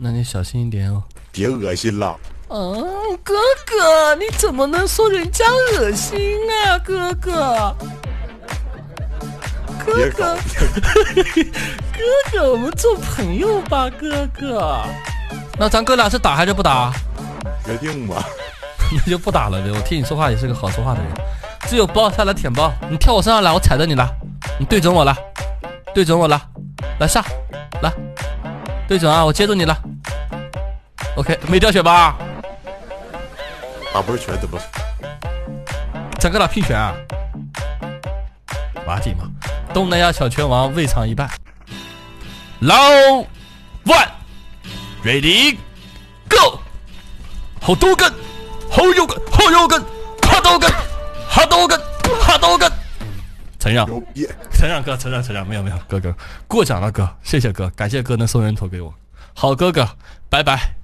那你小心一点哦。别恶心了。哥哥，你怎么能说人家恶心啊，哥哥？哥哥，哥哥，我们做朋友吧，哥哥。那咱哥俩是打还是不打？决定吧。那就不打了呗。我听你说话也是个好说话的人。只有包下来舔包，你跳我身上来，我踩着你了，你对准我了，对准我了，来上，来，对准啊，我接住你了。OK， 没掉血吧？打波拳怎么？咱哥俩拼拳啊？挖地嘛！东南亚小拳王未尝一半。Round 1 Ready Go！ 好多根，好右根，好右根，好多根，好多根，好多根。承让，承让哥，承让，没有，哥过奖了哥，谢谢哥，感谢哥能送人头给我，好哥哥，拜拜。